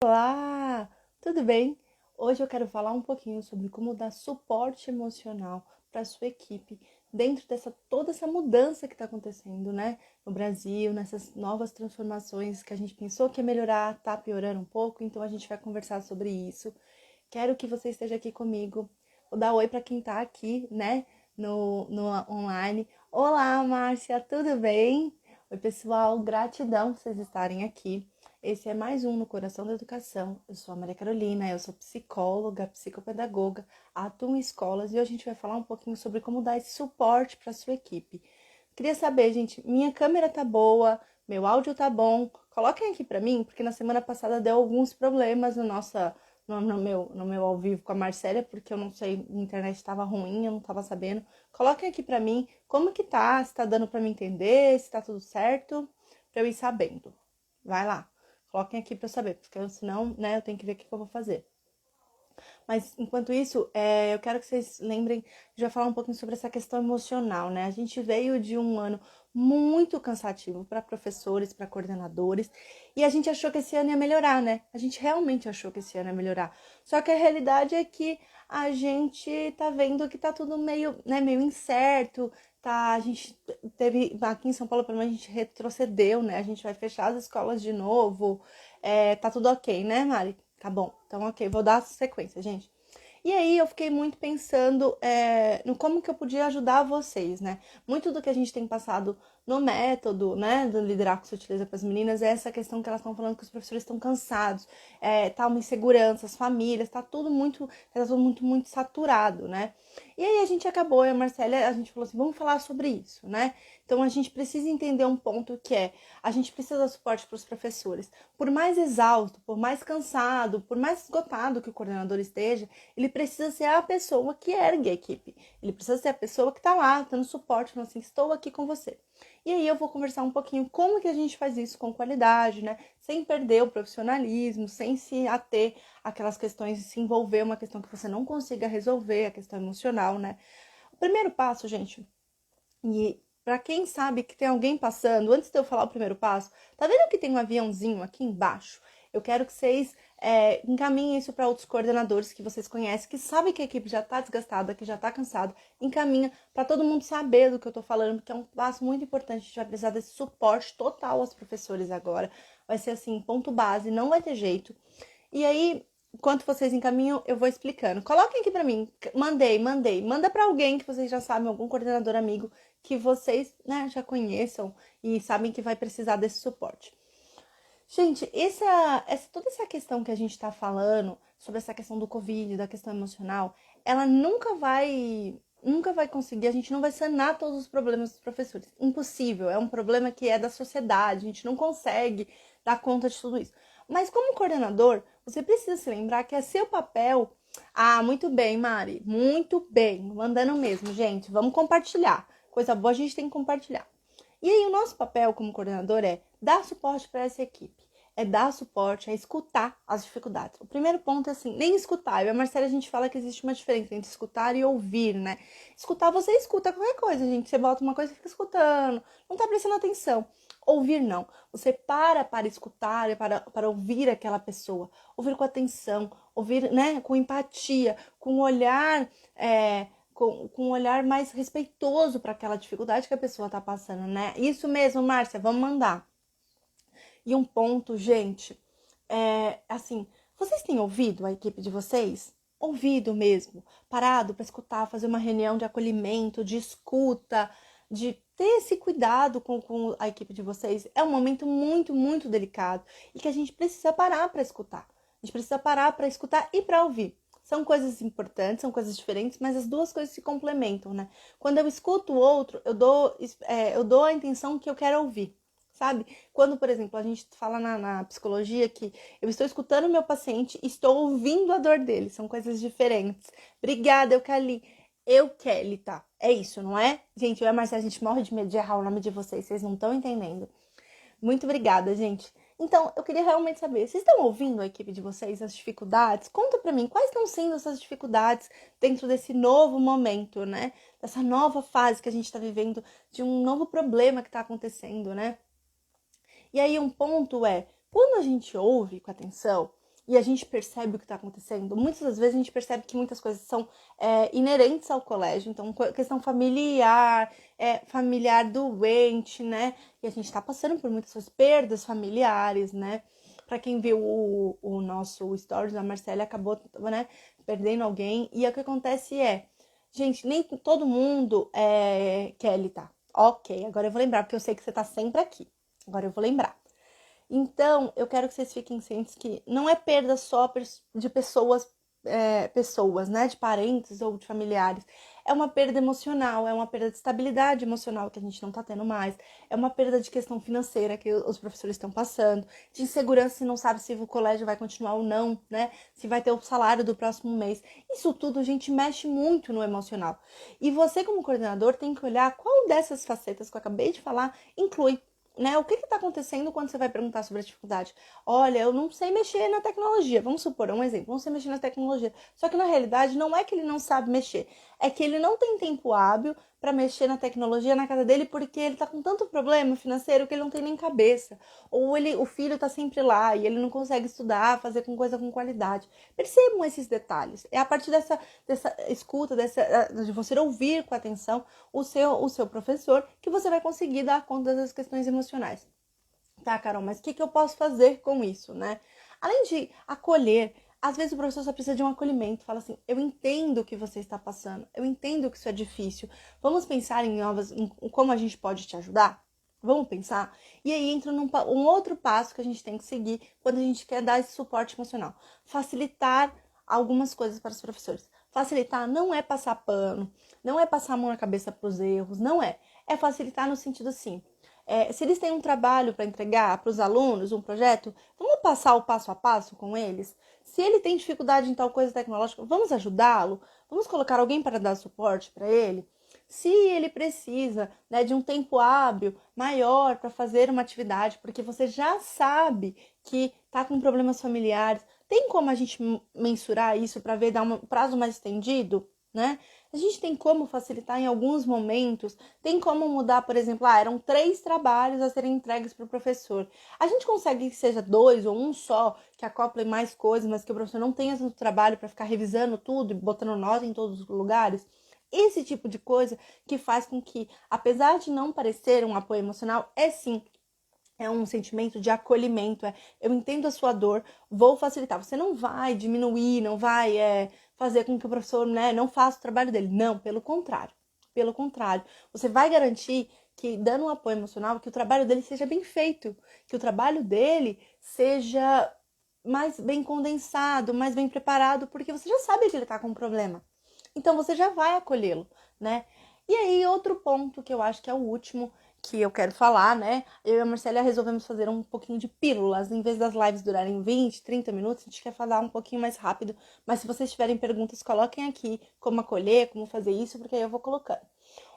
Olá, tudo bem? Hoje eu quero falar um pouquinho sobre como dar suporte emocional para a sua equipe dentro dessa toda essa mudança que está acontecendo, né, no Brasil, nessas novas transformações que a gente pensou que ia melhorar, tá piorando um pouco, então a gente vai conversar sobre isso. Quero que você esteja aqui comigo. Vou dar oi para quem está aqui, né, no online. Olá, Márcia, tudo bem? Oi, pessoal, gratidão por vocês estarem aqui. Esse é mais um no Coração da Educação. Eu sou a Maria Carolina, eu sou psicóloga, psicopedagoga, atuo em escolas e hoje a gente vai falar um pouquinho sobre como dar esse suporte para a sua equipe. Queria saber, gente, minha câmera tá boa, meu áudio tá bom? Coloquem aqui para mim, porque na semana passada deu alguns problemas no meu ao vivo com a Marcélia, porque eu não sei, a internet estava ruim, eu não estava sabendo. Coloquem aqui para mim como que tá, se tá dando para me entender, se tá tudo certo, para eu ir sabendo. Vai lá. Coloquem aqui para eu saber, porque senão, né, eu tenho que ver o que eu vou fazer. Mas enquanto isso, eu quero que vocês lembrem de já falar um pouquinho sobre essa questão emocional, né? A gente veio de um ano muito cansativo para professores, para coordenadores, e a gente achou que esse ano ia melhorar, né? A gente realmente achou que esse ano ia melhorar. Só que a realidade é que a gente tá vendo que tá tudo meio, né, meio incerto. Tá, a gente teve aqui em São Paulo, pelo menos a gente retrocedeu, né? A gente vai fechar as escolas de novo. Tá tudo ok, né, Mari? Tá bom, então ok, vou dar sequência, gente. E aí eu fiquei muito pensando no como que eu podia ajudar vocês, né? Muito do que a gente tem passado no método, né, do liderar que se utiliza para as meninas é essa questão que elas estão falando que os professores estão cansados, tá uma insegurança, as famílias, tá tudo muito, muito saturado, né? E aí a gente acabou, eu e a Marcélia, a gente falou assim, vamos falar sobre isso, né? Então a gente precisa entender um ponto que a gente precisa dar suporte para os professores. Por mais exausto, por mais cansado, por mais esgotado que o coordenador esteja, ele precisa ser a pessoa que ergue a equipe. Ele precisa ser a pessoa que está lá, dando suporte, falando assim, estou aqui com você. E aí eu vou conversar um pouquinho como que a gente faz isso com qualidade, né? Sem perder o profissionalismo, sem se ater àquelas questões e se envolver uma questão que você não consiga resolver, a questão emocional, né? O primeiro passo, gente, e para quem sabe que tem alguém passando, antes de eu falar o primeiro passo, tá vendo que tem um aviãozinho aqui embaixo? Eu quero que vocês encaminhem isso para outros coordenadores que vocês conhecem, que sabem que a equipe já está desgastada, que já está cansada. Encaminha para todo mundo saber do que eu estou falando, porque é um passo muito importante. A gente vai precisar desse suporte total aos professores agora. Vai ser assim, ponto base, não vai ter jeito. E aí, enquanto vocês encaminham, eu vou explicando. Coloquem aqui para mim. Mandei. Manda para alguém que vocês já sabem, algum coordenador amigo que vocês, né, já conheçam e sabem que vai precisar desse suporte. Gente, toda essa questão que a gente está falando sobre essa questão do Covid, da questão emocional, ela nunca vai conseguir, a gente não vai sanar todos os problemas dos professores. Impossível, é um problema que é da sociedade, a gente não consegue dar conta de tudo isso. Mas como coordenador, você precisa se lembrar que é seu papel. Ah, muito bem, Mari, muito bem, mandando mesmo, gente, vamos compartilhar. Coisa boa a gente tem que compartilhar. E aí o nosso papel como coordenador é dar suporte para essa equipe. É dar suporte, é escutar as dificuldades. O primeiro ponto é assim, nem escutar. Eu e a Marcela, a gente fala que existe uma diferença entre escutar e ouvir, né? Escutar, você escuta qualquer coisa, gente. Você bota uma coisa e fica escutando. Não tá prestando atenção. Ouvir, não. Você para escutar, para ouvir aquela pessoa. Ouvir com atenção, ouvir, né, com empatia, com um olhar... com um olhar mais respeitoso para aquela dificuldade que a pessoa está passando, né? Isso mesmo, Márcia, vamos mandar. E um ponto, gente, assim, vocês têm ouvido a equipe de vocês? Ouvido mesmo, parado para escutar, fazer uma reunião de acolhimento, de escuta, de ter esse cuidado com a equipe de vocês. É um momento muito, muito delicado e que a gente precisa parar para escutar. A gente precisa parar para escutar e para ouvir. São coisas importantes, são coisas diferentes, mas as duas coisas se complementam, né? Quando eu escuto o outro, eu dou a intenção que eu quero ouvir, sabe? Quando, por exemplo, a gente fala na psicologia que eu estou escutando o meu paciente e estou ouvindo a dor dele, são coisas diferentes. Obrigada, Kelly, tá? É isso, não é? Gente, eu e a Marcia, a gente morre de medo de errar o nome de vocês não estão entendendo. Muito obrigada, gente. Então, eu queria realmente saber, vocês estão ouvindo a equipe de vocês, as dificuldades? Conta pra mim, quais estão sendo essas dificuldades dentro desse novo momento, né? Dessa nova fase que a gente tá vivendo, de um novo problema que tá acontecendo, né? E aí um ponto quando a gente ouve com atenção, e a gente percebe o que está acontecendo. Muitas das vezes a gente percebe que muitas coisas são inerentes ao colégio. Então, questão familiar, familiar doente, né? E a gente está passando por muitas coisas, perdas familiares, né? Para quem viu o nosso stories, a Marcela acabou, né, perdendo alguém. E o que acontece gente, nem todo mundo quer tá. Ok, agora eu vou lembrar, porque eu sei que você tá sempre aqui. Agora eu vou lembrar. Então, eu quero que vocês fiquem cientes que não é perda só de pessoas, né, de parentes ou de familiares. É uma perda emocional, é uma perda de estabilidade emocional que a gente não tá tendo mais. É uma perda de questão financeira que os professores estão passando, de insegurança se não sabe se o colégio vai continuar ou não, né? Se vai ter o salário do próximo mês. Isso tudo, a gente, mexe muito no emocional. E você, como coordenador, tem que olhar qual dessas facetas que eu acabei de falar inclui. Né? O que está acontecendo quando você vai perguntar sobre a dificuldade? Olha, eu não sei mexer na tecnologia. Vamos supor, um exemplo, não sei mexer na tecnologia. Só que na realidade não é que ele não sabe mexer, é que ele não tem tempo hábil para mexer na tecnologia na casa dele porque ele está com tanto problema financeiro que ele não tem nem cabeça. Ou o filho está sempre lá e ele não consegue estudar, fazer coisa com qualidade. Percebam esses detalhes. É a partir dessa escuta, de você ouvir com atenção o seu professor que você vai conseguir dar conta das questões emocionais. Tá, Carol, mas o que eu posso fazer com isso, né? Além de acolher, às vezes o professor só precisa de um acolhimento. Fala assim, eu entendo o que você está passando, eu entendo que isso é difícil. Vamos pensar em como a gente pode te ajudar? Vamos pensar? E aí entra um outro passo que a gente tem que seguir quando a gente quer dar esse suporte emocional. Facilitar algumas coisas para os professores. Facilitar não é passar pano, não é passar a mão na cabeça para os erros, não é. É facilitar no sentido assim, se eles têm um trabalho para entregar para os alunos, um projeto, vamos passar o passo a passo com eles? Se ele tem dificuldade em tal coisa tecnológica, vamos ajudá-lo? Vamos colocar alguém para dar suporte para ele? Se ele precisa, né, de um tempo hábil maior para fazer uma atividade, porque você já sabe que está com problemas familiares, tem como a gente mensurar isso para ver, dar um prazo mais estendido, né? A gente tem como facilitar em alguns momentos, tem como mudar, por exemplo, eram 3 trabalhos a serem entregues para o professor. A gente consegue que seja 2 ou um só, que acople mais coisas, mas que o professor não tenha tanto trabalho para ficar revisando tudo e botando nota em todos os lugares. Esse tipo de coisa que faz com que, apesar de não parecer um apoio emocional, sim um sentimento de acolhimento, eu entendo a sua dor, vou facilitar. Você não vai diminuir, não vai fazer com que o professor, né, não faça o trabalho dele. Não, pelo contrário. Pelo contrário, você vai garantir que, dando um apoio emocional, que o trabalho dele seja bem feito, que o trabalho dele seja mais bem condensado, mais bem preparado, porque você já sabe que ele está com um problema. Então você já vai acolhê-lo, né? E aí, outro ponto que eu acho que é o último que eu quero falar, né? Eu e a Marcela resolvemos fazer um pouquinho de pílulas. Em vez das lives durarem 20, 30 minutos, a gente quer falar um pouquinho mais rápido. Mas se vocês tiverem perguntas, coloquem aqui como acolher, como fazer isso, porque aí eu vou colocando.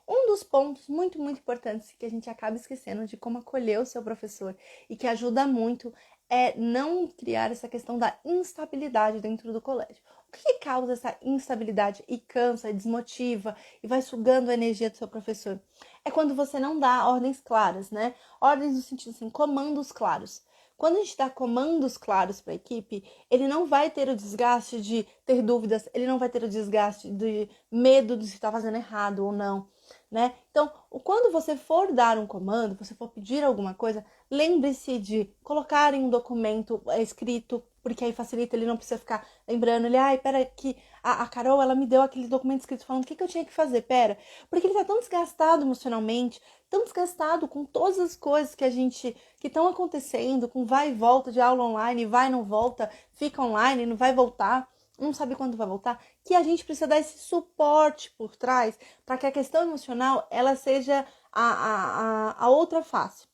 Um dos pontos muito, muito importantes que a gente acaba esquecendo de como acolher o seu professor e que ajuda muito é não criar essa questão da instabilidade dentro do colégio. O que causa essa instabilidade e cansa, e desmotiva e vai sugando a energia do seu professor? É quando você não dá ordens claras, né? Ordens no sentido assim, comandos claros. Quando a gente dá comandos claros para a equipe, ele não vai ter o desgaste de ter dúvidas, ele não vai ter o desgaste de medo de se está fazendo errado ou não, né? Então, quando você for dar um comando, você for pedir alguma coisa, lembre-se de colocar em um documento escrito, porque aí facilita, ele não precisa ficar lembrando, pera que a Carol, ela me deu aquele documento escrito falando o que eu tinha que fazer, pera. Porque ele tá tão desgastado emocionalmente, tão desgastado com todas as coisas que estão acontecendo, com vai e volta de aula online, vai, não volta, fica online, não vai voltar, não sabe quando vai voltar, que a gente precisa dar esse suporte por trás para que a questão emocional ela seja a outra face.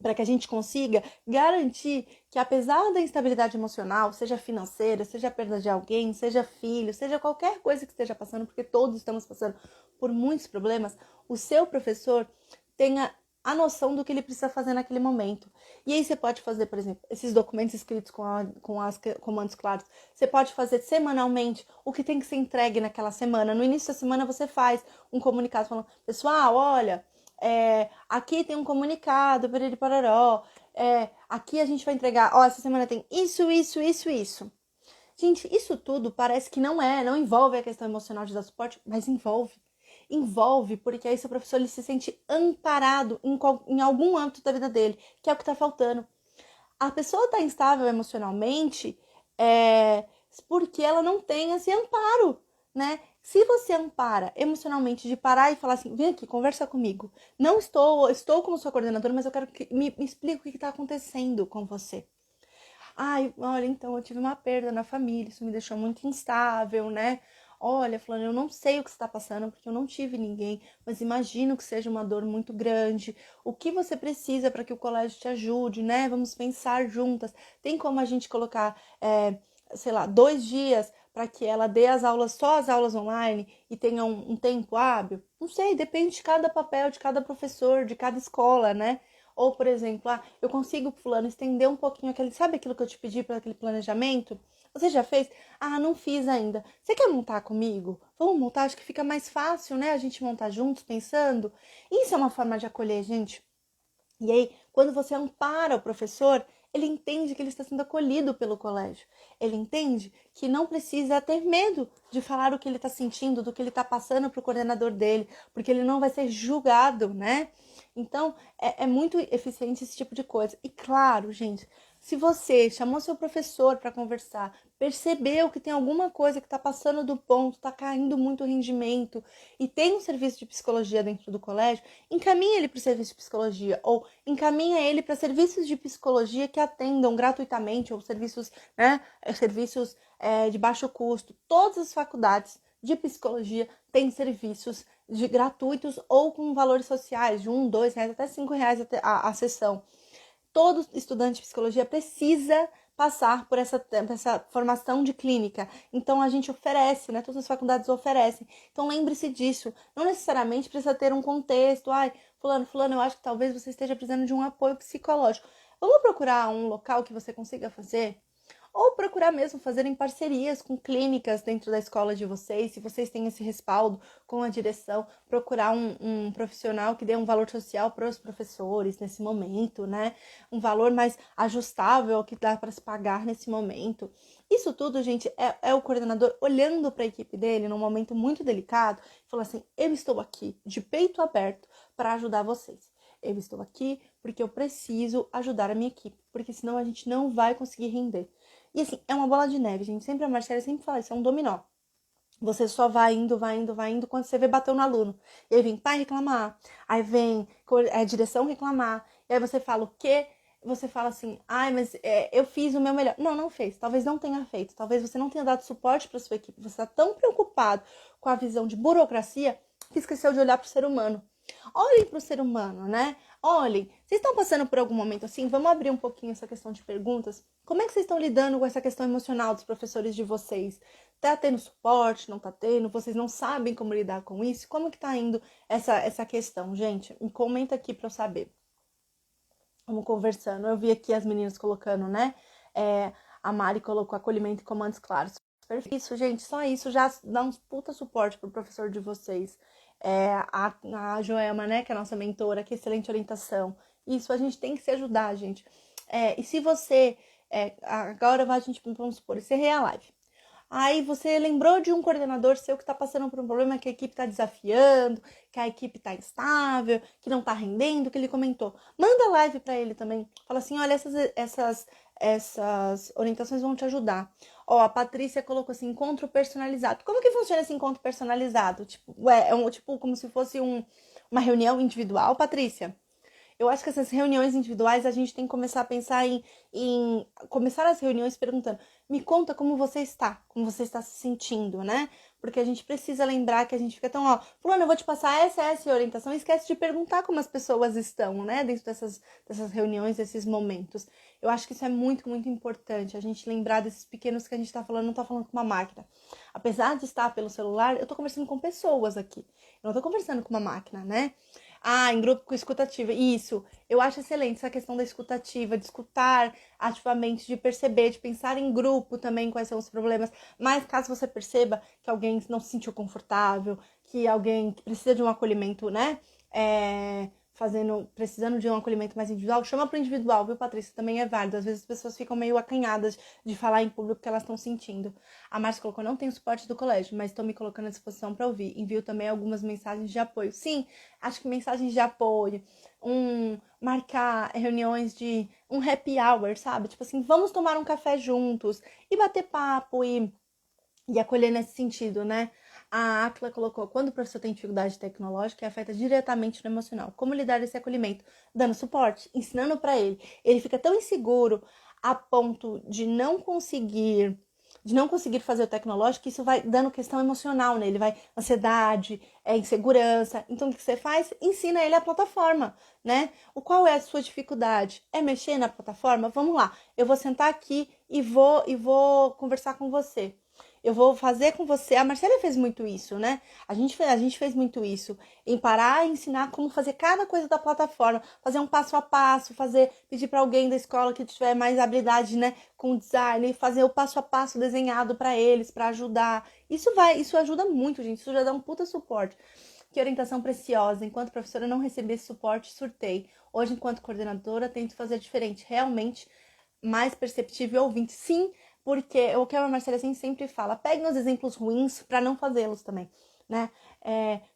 Para que a gente consiga garantir que, apesar da instabilidade emocional, seja financeira, seja a perda de alguém, seja filho, seja qualquer coisa que esteja passando, porque todos estamos passando por muitos problemas, o seu professor tenha a noção do que ele precisa fazer naquele momento. E aí você pode fazer, por exemplo, esses documentos escritos com os comandos claros. Você pode fazer semanalmente o que tem que ser entregue naquela semana. No início da semana você faz um comunicado falando, pessoal, olha, aqui tem um comunicado, perere pararó, aqui a gente vai entregar, ó, essa semana tem isso, isso, isso, isso. Gente, isso tudo parece que não envolve a questão emocional de dar suporte, mas envolve. Envolve, porque aí seu professor ele se sente amparado em algum âmbito da vida dele, que é o que tá faltando. A pessoa tá instável emocionalmente porque ela não tem esse amparo, né? Se você ampara emocionalmente de parar e falar assim, vem aqui, conversa comigo. Não estou como sua coordenadora, mas eu quero que me explique o que está acontecendo com você. Ai, olha, então eu tive uma perda na família, isso me deixou muito instável, né? Olha, falando, eu não sei o que está passando porque eu não tive ninguém, mas imagino que seja uma dor muito grande. O que você precisa para que o colégio te ajude, né? Vamos pensar juntas. Tem como a gente colocar, sei lá, 2 dias para que ela dê as aulas, só as aulas online e tenha um tempo hábil? Não sei, depende de cada papel, de cada professor, de cada escola, né? Ou, por exemplo, eu consigo, fulano, estender um pouquinho sabe aquilo que eu te pedi para aquele planejamento? Você já fez? Ah, não fiz ainda. Você quer montar comigo? Vamos montar? Acho que fica mais fácil, né? A gente montar juntos, pensando. Isso é uma forma de acolher, gente. E aí, quando você ampara o professor, ele entende que ele está sendo acolhido pelo colégio. Ele entende que não precisa ter medo de falar o que ele está sentindo, do que ele está passando para o coordenador dele, porque ele não vai ser julgado, né? Então, é muito eficiente esse tipo de coisa. E claro, gente, se você chamou seu professor para conversar, percebeu que tem alguma coisa que está passando do ponto, está caindo muito o rendimento e tem um serviço de psicologia dentro do colégio, encaminha ele para o serviço de psicologia ou encaminha ele para serviços de psicologia que atendam gratuitamente ou serviços, né, serviços de baixo custo. Todas as faculdades de psicologia têm serviços gratuitos ou com valores sociais de R$ 1, R$ 2, até R$ 5 a sessão. Todo estudante de psicologia precisa passar por essa formação de clínica. Então, a gente oferece, né? Todas as faculdades oferecem. Então, lembre-se disso. Não necessariamente precisa ter um contexto. Ai, fulano, eu acho que talvez você esteja precisando de um apoio psicológico. Vamos procurar um local que você consiga fazer? Ou procurar mesmo fazer em parcerias com clínicas dentro da escola de vocês, se vocês têm esse respaldo com a direção, procurar um profissional que dê um valor social para os professores nesse momento, né? Um valor mais ajustável ao que dá para se pagar nesse momento. Isso tudo, gente, é o coordenador olhando para a equipe dele num momento muito delicado, falando assim: eu estou aqui de peito aberto para ajudar vocês. Eu estou aqui porque eu preciso ajudar a minha equipe, porque senão a gente não vai conseguir render. E assim, é uma bola de neve, gente. Sempre a Marcela sempre fala isso, é um dominó. Você só vai indo, vai indo, vai indo, quando você vê, bateu no aluno. E aí vem pai reclamar, aí vem direção reclamar, e aí você fala o quê? Você fala assim, ai, mas eu fiz o meu melhor. Não, não fez. Talvez não tenha feito. Talvez você não tenha dado suporte para sua equipe. Você está tão preocupado com a visão de burocracia que esqueceu de olhar para o ser humano. Olhem para o ser humano, né? Olhem, vocês estão passando por algum momento assim? Vamos abrir um pouquinho essa questão de perguntas. Como é que vocês estão lidando com essa questão emocional dos professores de vocês? Tá tendo suporte? Não tá tendo? Vocês não sabem como lidar com isso? Como que tá indo essa questão, gente? Me comenta aqui para eu saber. Vamos conversando. Eu vi aqui as meninas colocando, né? A Mari colocou acolhimento e comandos claros. Perfeito. Isso, gente, só isso já dá um puta suporte pro professor de vocês. A Joelma, né, que é a nossa mentora, que excelente orientação. Isso, a gente tem que se ajudar, gente. E se você, agora a gente, vamos supor, encerrei a live. Aí você lembrou de um coordenador seu que está passando por um problema que a equipe está desafiando, que a equipe está instável, que não está rendendo, que ele comentou. Manda live para ele também. Fala assim, olha, essas orientações vão te ajudar. Ó, a Patrícia colocou assim, encontro personalizado. Como que funciona esse encontro personalizado? Tipo, tipo como se fosse uma reunião individual, Patrícia? Eu acho que essas reuniões individuais a gente tem que começar a pensar em começar as reuniões perguntando: me conta como você está se sentindo, né? Porque a gente precisa lembrar que a gente fica tão, ó, fulano, eu vou te passar essa orientação, e esquece de perguntar como as pessoas estão, né? Dentro dessas reuniões, desses momentos. Eu acho que isso é muito, muito importante, a gente lembrar desses pequenos que a gente tá falando, não tá falando com uma máquina. Apesar de estar pelo celular, eu tô conversando com pessoas aqui. Eu não tô conversando com uma máquina, né? Em grupo com escutativa. Isso, eu acho excelente essa questão da escutativa, de escutar ativamente, de perceber, de pensar em grupo também quais são os problemas. Mas caso você perceba que alguém não se sentiu confortável, que alguém que precisa de um acolhimento, né? precisando de um acolhimento mais individual, chama para o individual, viu, Patrícia? Também é válido. Às vezes as pessoas ficam meio acanhadas de falar em público o que elas estão sentindo. A Márcia colocou, não tenho suporte do colégio, mas estou me colocando à disposição para ouvir. Envio também algumas mensagens de apoio. Sim, acho que mensagens de apoio, marcar reuniões de um happy hour, sabe? Tipo assim, vamos tomar um café juntos e bater papo e acolher nesse sentido, né? A Acla colocou, quando o professor tem dificuldade tecnológica, afeta diretamente no emocional. Como lidar esse acolhimento? Dando suporte, ensinando para ele. Ele fica tão inseguro a ponto de não conseguir fazer o tecnológico, que isso vai dando questão emocional nele, vai ansiedade, insegurança. Então, o que você faz? Ensina ele a plataforma, né? Qual é a sua dificuldade? É mexer na plataforma? Vamos lá, eu vou sentar aqui e vou conversar com você. Eu vou fazer com você. A Marcela fez muito isso, né? A gente fez muito isso. Em parar e ensinar como fazer cada coisa da plataforma. Fazer um passo a passo, pedir para alguém da escola que tiver mais habilidade, né, com design, fazer o passo a passo desenhado para eles, para ajudar. Isso ajuda muito, gente. Isso já dá um puta suporte. Que orientação preciosa. Enquanto professora, não recebi esse suporte, surtei. Hoje, enquanto coordenadora, tento fazer diferente. Realmente mais perceptível e ouvinte. Sim, porque o que a Marcela assim sempre fala, peguem os exemplos ruins para não fazê-los também, né?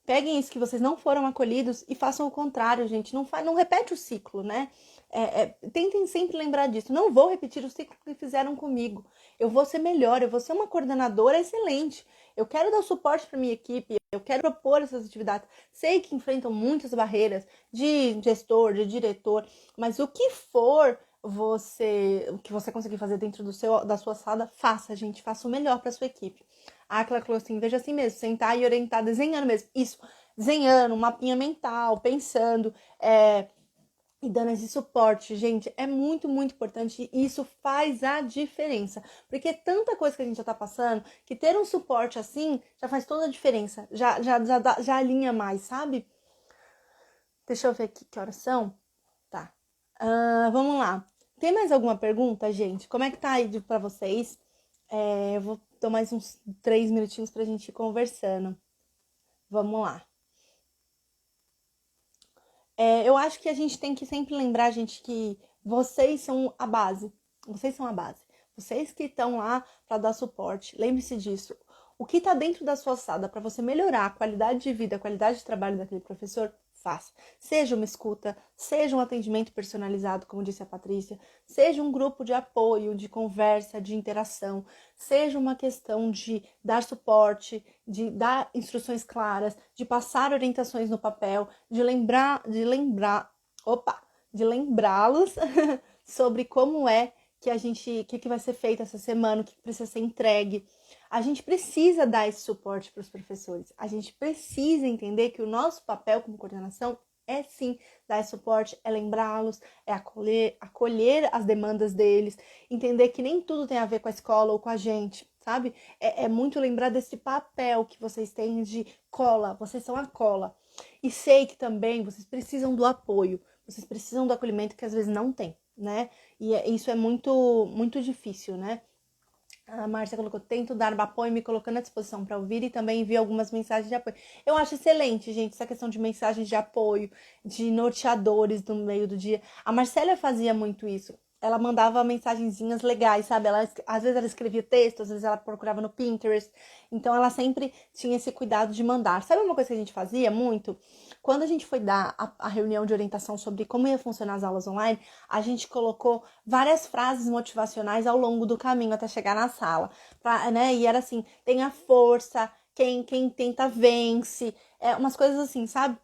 Peguem isso que vocês não foram acolhidos e façam o contrário, gente. Não repete o ciclo, né? Tentem sempre lembrar disso. Não vou repetir o ciclo que fizeram comigo. Eu vou ser melhor, eu vou ser uma coordenadora excelente. Eu quero dar suporte para minha equipe, eu quero propor essas atividades. Sei que enfrentam muitas barreiras de gestor, de diretor, mas o que for o que você conseguir fazer dentro da sua sala, faça, gente, faça o melhor para sua equipe. A Clara falou assim, veja assim mesmo, sentar e orientar, desenhando mesmo, isso, desenhando, um mapinha mental, pensando, e dando esse suporte, gente, é muito, muito importante e isso faz a diferença, porque tanta coisa que a gente já tá passando, que ter um suporte assim já faz toda a diferença, já alinha mais, sabe? Deixa eu ver aqui que horas são. Tá. Vamos lá. Tem mais alguma pergunta, gente? Como é que tá aí pra vocês? Eu vou tomar mais uns 3 minutinhos pra gente ir conversando. Vamos lá. Eu acho que a gente tem que sempre lembrar, gente, que vocês são a base. Vocês são a base. Vocês que estão lá para dar suporte. Lembre-se disso. O que está dentro da sua sala para você melhorar a qualidade de vida, a qualidade de trabalho daquele professor, faça. Seja uma escuta, seja um atendimento personalizado, como disse a Patrícia, seja um grupo de apoio, de conversa, de interação, seja uma questão de dar suporte, de dar instruções claras, de passar orientações no papel, de lembrá-los sobre como é que vai ser feito essa semana, o que precisa ser entregue. A gente precisa dar esse suporte para os professores. A gente precisa entender que o nosso papel como coordenação é sim dar esse suporte, é lembrá-los, é acolher as demandas deles, entender que nem tudo tem a ver com a escola ou com a gente, sabe? É muito lembrar desse papel que vocês têm de cola, vocês são a cola. E sei que também vocês precisam do apoio, vocês precisam do acolhimento que às vezes não tem, né? E isso é muito, muito difícil, né? A Márcia colocou, tento dar apoio me colocando à disposição para ouvir e também envio algumas mensagens de apoio. Eu acho excelente, gente, essa questão de mensagens de apoio, de norteadores no meio do dia. A Marcela fazia muito isso. Ela mandava mensagenzinhas legais, sabe? Às vezes ela escrevia texto, às vezes ela procurava no Pinterest. Então ela sempre tinha esse cuidado de mandar. Sabe uma coisa que a gente fazia muito? Quando a gente foi dar a reunião de orientação sobre como ia funcionar as aulas online, a gente colocou várias frases motivacionais ao longo do caminho até chegar na sala, né? E era assim, tenha força, quem tenta vence, umas coisas assim, sabe?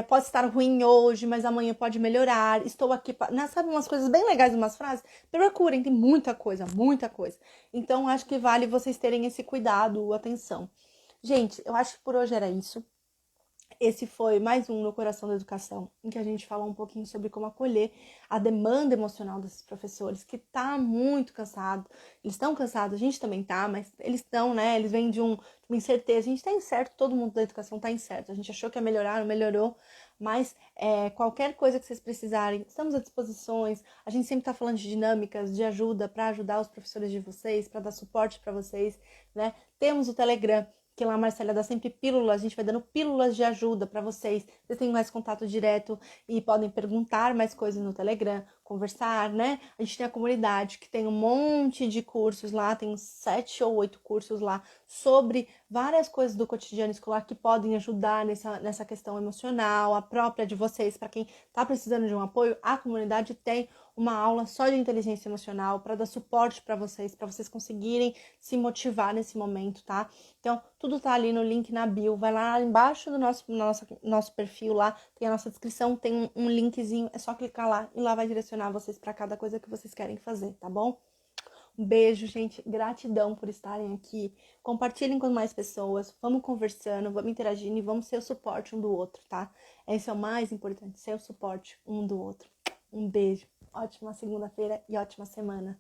Pode estar ruim hoje, mas amanhã pode melhorar. Estou aqui, né? Sabe umas coisas bem legais, umas frases? Procurem, tem muita coisa, muita coisa. Então, acho que vale vocês terem esse cuidado, atenção. Gente, eu acho que por hoje era isso. Esse foi mais um No Coração da Educação, em que a gente falou um pouquinho sobre como acolher a demanda emocional desses professores, que tá muito cansado. Eles estão cansados, a gente também tá, mas eles estão, né? Eles vêm de uma incerteza. A gente tá incerto, todo mundo da educação tá incerto. A gente achou que ia melhorar, não melhorou, mas qualquer coisa que vocês precisarem, estamos à disposição. A gente sempre tá falando de dinâmicas, de ajuda, para ajudar os professores de vocês, para dar suporte para vocês, né? Temos o Telegram. que lá a Marcela dá sempre pílulas, a gente vai dando pílulas de ajuda para vocês. Vocês têm mais contato direto e podem perguntar mais coisas no Telegram, conversar, né? A gente tem a comunidade que tem um monte de cursos lá, tem uns 7 ou 8 cursos lá sobre várias coisas do cotidiano escolar que podem ajudar nessa questão emocional, a própria de vocês, para quem está precisando de um apoio, a comunidade tem uma aula só de inteligência emocional para dar suporte para vocês conseguirem se motivar nesse momento, tá? Então, tudo tá ali no link na bio. Vai lá embaixo do nosso perfil lá, tem a nossa descrição, tem um linkzinho, é só clicar lá e lá vai direcionar vocês para cada coisa que vocês querem fazer, tá bom? Um beijo, gente. Gratidão por estarem aqui. Compartilhem com mais pessoas. Vamos conversando, vamos interagindo e vamos ser o suporte um do outro, tá? Esse é o mais importante, ser o suporte um do outro. Um beijo. Ótima segunda-feira e ótima semana.